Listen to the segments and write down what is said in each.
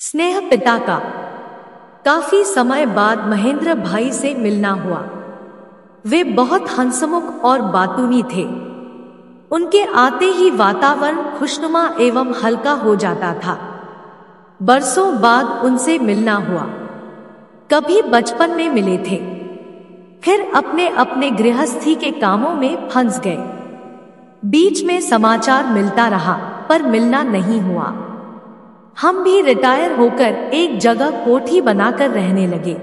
स्नेह पिता का। काफी समय बाद महेंद्र भाई से मिलना हुआ। वे बहुत हंसमुख और बातूनी थे। उनके आते ही वातावरण खुशनुमा एवं हल्का हो जाता था। बरसों बाद उनसे मिलना हुआ। कभी बचपन में मिले थे, फिर अपने अपने गृहस्थी के कामों में फंस गए। बीच में समाचार मिलता रहा, पर मिलना नहीं हुआ। हम भी रिटायर होकर एक जगह कोठी बनाकर रहने लगे।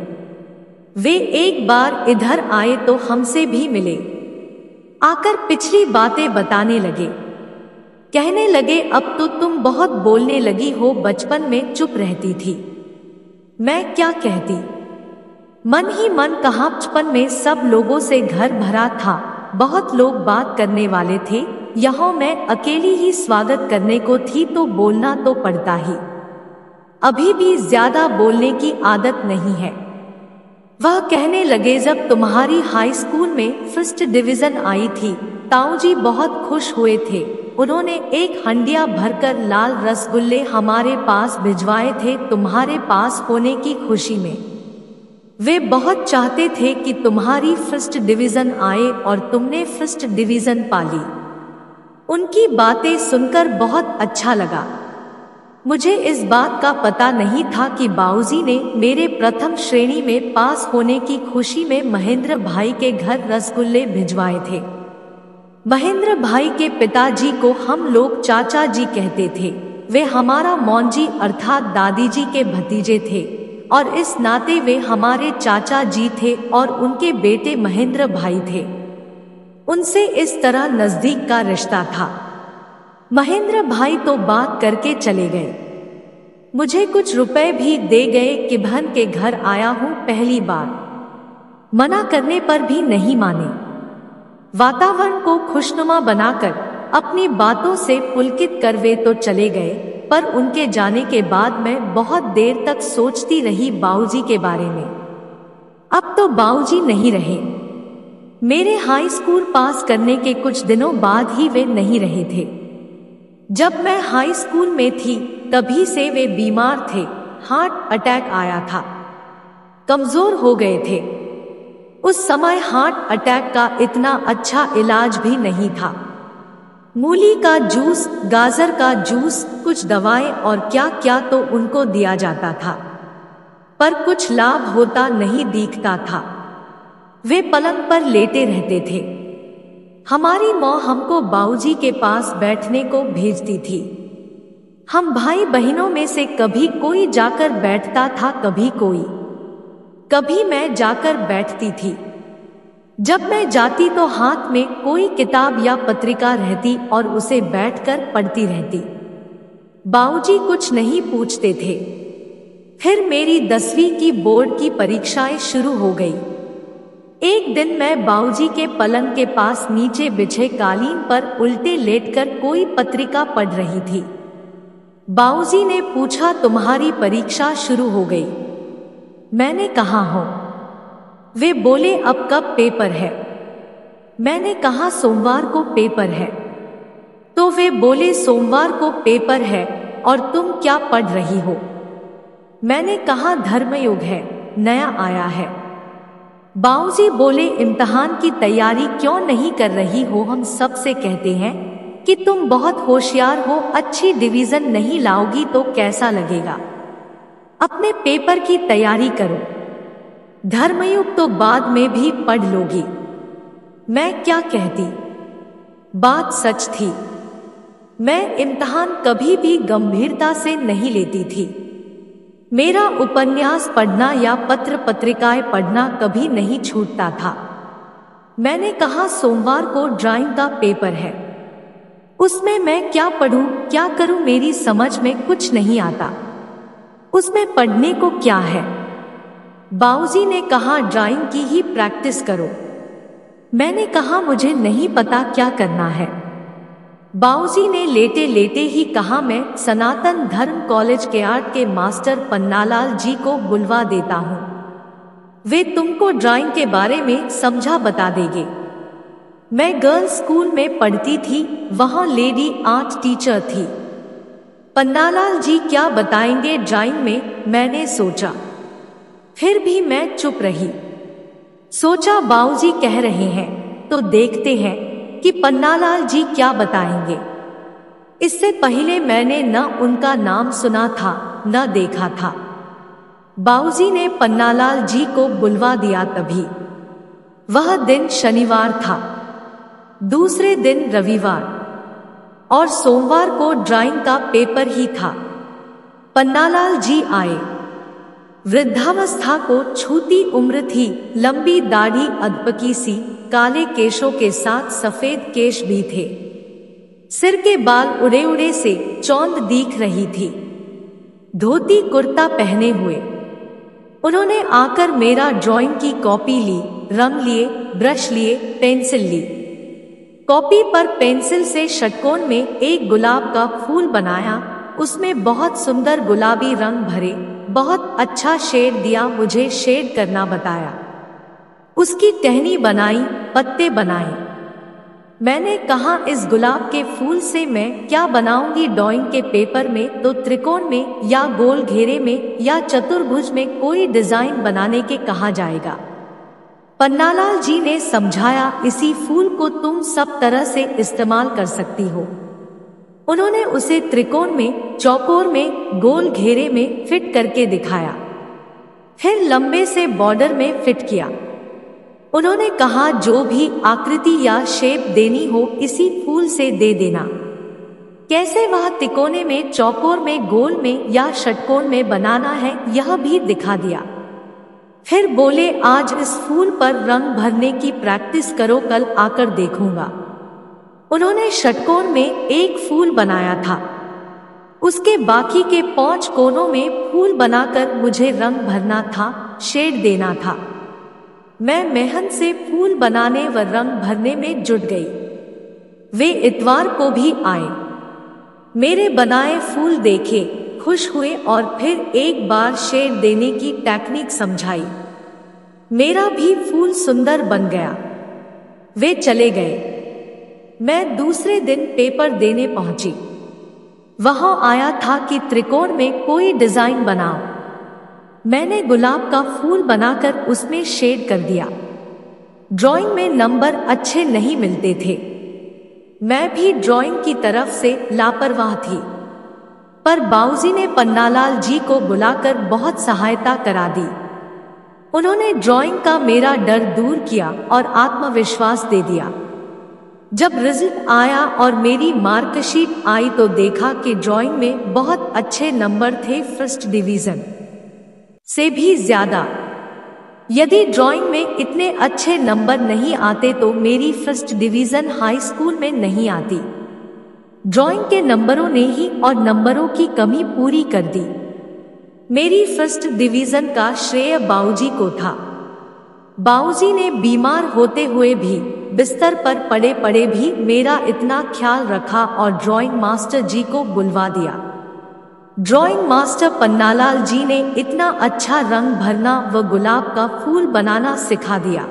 वे एक बार इधर आए तो हमसे भी मिले। आकर पिछली बातें बताने लगे। कहने लगे, अब तो तुम बहुत बोलने लगी हो, बचपन में चुप रहती थी। मैं क्या कहती, मन ही मन कहा। बचपन में सब लोगों से घर भरा था, बहुत लोग बात करने वाले थे। यहाँ मैं अकेली ही स्वागत करने को थी, तो बोलना तो पड़ता ही। अभी भी ज्यादा बोलने की आदत नहीं है। वह कहने लगे, जब तुम्हारी हाई स्कूल में फर्स्ट डिवीजन आई थी, ताऊजी बहुत खुश हुए थे। उन्होंने एक हंडिया भरकर लाल रसगुल्ले हमारे पास भिजवाए थे, तुम्हारे पास होने की खुशी में। वे बहुत चाहते थे कि तुम्हारी फर्स्ट डिवीजन आए और तुमने फर्स्ट डिवीजन पाली। उनकी बातें सुनकर बहुत अच्छा लगा। मुझे इस बात का पता नहीं था कि बाऊजी ने मेरे प्रथम श्रेणी में पास होने की खुशी में महेंद्र भाई के घर रसगुल्ले भिजवाए थे। महेंद्र भाई के पिताजी को हम लोग चाचा जी कहते थे। वे हमारा मौंजी अर्थात दादी जी के भतीजे थे और इस नाते वे हमारे चाचा जी थे और उनके बेटे महेंद्र भाई थे। उनसे इस तरह नजदीक का रिश्ता था। महेंद्र भाई तो बात करके चले गए। मुझे कुछ रुपए भी दे गए कि बहन के घर आया हूं पहली बार। मना करने पर भी नहीं माने। वातावरण को खुशनुमा बनाकर अपनी बातों से पुलकित कर वे तो चले गए, पर उनके जाने के बाद मैं बहुत देर तक सोचती रही बाऊजी के बारे में। अब तो बाऊजी नहीं रहे। मेरे हाई स्कूल पास करने के कुछ दिनों बाद ही वे नहीं रहे थे। जब मैं हाई स्कूल में थी तभी से वे बीमार थे। हार्ट अटैक आया था, कमजोर हो गए थे। उस समय हार्ट अटैक का इतना अच्छा इलाज भी नहीं था। मूली का जूस, गाजर का जूस, कुछ दवाएं और क्या क्या तो उनको दिया जाता था, पर कुछ लाभ होता नहीं दिखता था। वे पलंग पर लेटे रहते थे। हमारी माँ हमको बाऊजी के पास बैठने को भेजती थी। हम भाई बहनों में से कभी कोई जाकर बैठता था, कभी कोई, कभी मैं जाकर बैठती थी। जब मैं जाती तो हाथ में कोई किताब या पत्रिका रहती और उसे बैठकर पढ़ती रहती। बाऊजी कुछ नहीं पूछते थे। फिर मेरी 10वीं की बोर्ड की परीक्षाएं शुरू हो गई। एक दिन मैं बाऊजी के पलंग के पास नीचे बिछे कालीन पर उल्टे लेटकर कोई पत्रिका पढ़ रही थी। बाऊजी ने पूछा, तुम्हारी परीक्षा शुरू हो गई? मैंने कहा हो। वे बोले, अब कब पेपर है? मैंने कहा, सोमवार को पेपर है। तो वे बोले, सोमवार को पेपर है और तुम क्या पढ़ रही हो? मैंने कहा, धर्मयुग है, नया आया है। बाऊजी बोले, इम्तिहान की तैयारी क्यों नहीं कर रही हो? हम सबसे कहते हैं कि तुम बहुत होशियार हो, अच्छी डिवीजन नहीं लाओगी तो कैसा लगेगा? अपने पेपर की तैयारी करो, धर्मयुग तो बाद में भी पढ़ लोगी। मैं क्या कहती, बात सच थी। मैं इम्तिहान कभी भी गंभीरता से नहीं लेती थी। मेरा उपन्यास पढ़ना या पत्र पत्रिकाएं पढ़ना कभी नहीं छूटता था। मैंने कहा, सोमवार को ड्राइंग का पेपर है, उसमें मैं क्या पढ़ूं, क्या करूं? मेरी समझ में कुछ नहीं आता। उसमें पढ़ने को क्या है? बाऊजी ने कहा, ड्राइंग की ही प्रैक्टिस करो। मैंने कहा, मुझे नहीं पता क्या करना है। बाऊजी ने लेटे लेटे ही कहा, मैं सनातन धर्म कॉलेज के आर्ट के मास्टर पन्नालाल जी को बुलवा देता हूँ। वे तुमको ड्राइंग के बारे में समझा बता देंगे। मैं गर्ल्स स्कूल में पढ़ती थी, वहाँ लेडी आर्ट टीचर थी। पन्नालाल जी क्या बताएंगे ड्राइंग में, मैंने सोचा। फिर भी मैं चुप रही। सोचा बाऊजी कह रहे हैं तो देखते हैं कि पन्नालाल जी क्या बताएंगे। इससे पहले मैंने न उनका नाम सुना था न देखा था। बाऊजी ने पन्नालाल जी को बुलवा दिया। तभी वह दिन शनिवार था, दूसरे दिन रविवार और सोमवार को ड्राइंग का पेपर ही था। पन्नालाल जी आए। वृद्धावस्था को छूती उम्र थी, लंबी दाढ़ी अधपकी सी, काले केशों के साथ सफेद केश भी थे। सिर के बाल उड़े उड़े से चौंध दिख रही थी। धोती कुर्ता पहने हुए उन्होंने आकर मेरा ड्राइंग की कॉपी ली, रंग लिए, ब्रश लिए, पेंसिल ली। कॉपी पर पेंसिल से षटकोण में एक गुलाब का फूल बनाया, उसमें बहुत सुंदर गुलाबी रंग भरे, बहुत अच्छा शेड दिया, मुझे शेड करना बताया। उसकी टहनी बनाई, पत्ते बनाए। मैंने कहा इस गुलाब के फूल से मैं क्या बनाऊंगी ड्राइंग के पेपर में, तो त्रिकोण में या गोल घेरे में या चतुर्भुज में कोई डिजाइन बनाने के कहा जाएगा। पन्नालाल जी ने समझाया इसी फूल को तुम सब तरह से इस्तेमाल कर सकती हो। उन्होंने उसे त्रिकोण में, चौकोर में, गोल घेरे में फिट करके दिखाया, फिर लंबे से बॉर्डर में फिट किया। उन्होंने कहा जो भी आकृति या शेप देनी हो इसी फूल से दे देना। कैसे वह तिकोने में, चौकोर में, गोल में या षटकोण में बनाना है यह भी दिखा दिया। फिर बोले आज इस फूल पर रंग भरने की प्रैक्टिस करो, कल आकर देखूंगा। उन्होंने षटकोण में एक फूल बनाया था, उसके बाकी के 5 कोनों में फूल बनाकर मुझे रंग भरना था, शेड देना था। मैं मेहनत से फूल बनाने व रंग भरने में जुट गई। वे इतवार को भी आए, मेरे बनाए फूल देखे, खुश हुए और फिर एक बार शेड देने की टेक्निक समझाई। मेरा भी फूल सुंदर बन गया। वे चले गए। मैं दूसरे दिन पेपर देने पहुंची। वहां आया था कि त्रिकोण में कोई डिजाइन बनाओ। मैंने गुलाब का फूल बनाकर उसमें शेड कर दिया। ड्राइंग में नंबर अच्छे नहीं मिलते थे। मैं भी ड्राइंग की तरफ से लापरवाह थी, पर बाऊजी ने पन्नालाल जी को बुलाकर बहुत सहायता करा दी। उन्होंने ड्राइंग का मेरा डर दूर किया और आत्मविश्वास दे दिया। जब रिजल्ट आया और मेरी मार्कशीट आई तो देखा कि ड्राइंग में बहुत अच्छे नंबर थे, फर्स्ट डिवीजन से भी ज्यादा। यदि ड्राइंग में इतने अच्छे नंबर नहीं आते तो मेरी फर्स्ट डिवीजन हाई स्कूल में नहीं आती। ड्राइंग के नंबरों ने ही और नंबरों की कमी पूरी कर दी। मेरी फर्स्ट डिवीजन का श्रेय बाऊजी को था। बाऊजी ने बीमार होते हुए भी, बिस्तर पर पड़े पड़े भी मेरा इतना ख्याल रखा और ड्राइंग मास्टर जी को बुलवा दिया। ड्राइंग मास्टर पन्नालाल जी ने इतना अच्छा रंग भरना व गुलाब का फूल बनाना सिखा दिया।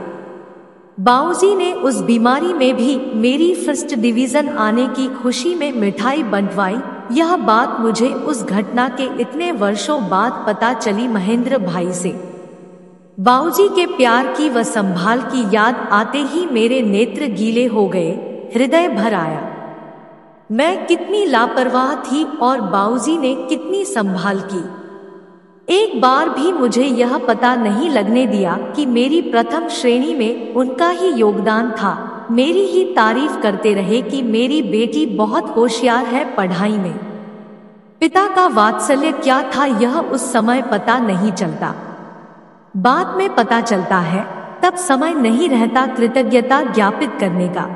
बाऊजी ने उस बीमारी में भी मेरी फर्स्ट डिवीजन आने की खुशी में मिठाई बंटवाई। यह बात मुझे उस घटना के इतने वर्षों बाद पता चली महेंद्र भाई से। बाऊजी के प्यार की व संभाल की याद आते ही मेरे नेत्र गीले हो गए, हृदय भर आया। मैं कितनी लापरवाह थी और बाऊजी ने कितनी संभाल की। एक बार भी मुझे यह पता नहीं लगने दिया कि मेरी प्रथम श्रेणी में उनका ही योगदान था। मेरी ही तारीफ करते रहे कि मेरी बेटी बहुत होशियार है पढ़ाई में। पिता का वात्सल्य क्या था यह उस समय पता नहीं चलता, बाद में पता चलता है। तब समय नहीं रहता कृतज्ञता ज्ञापित करने का।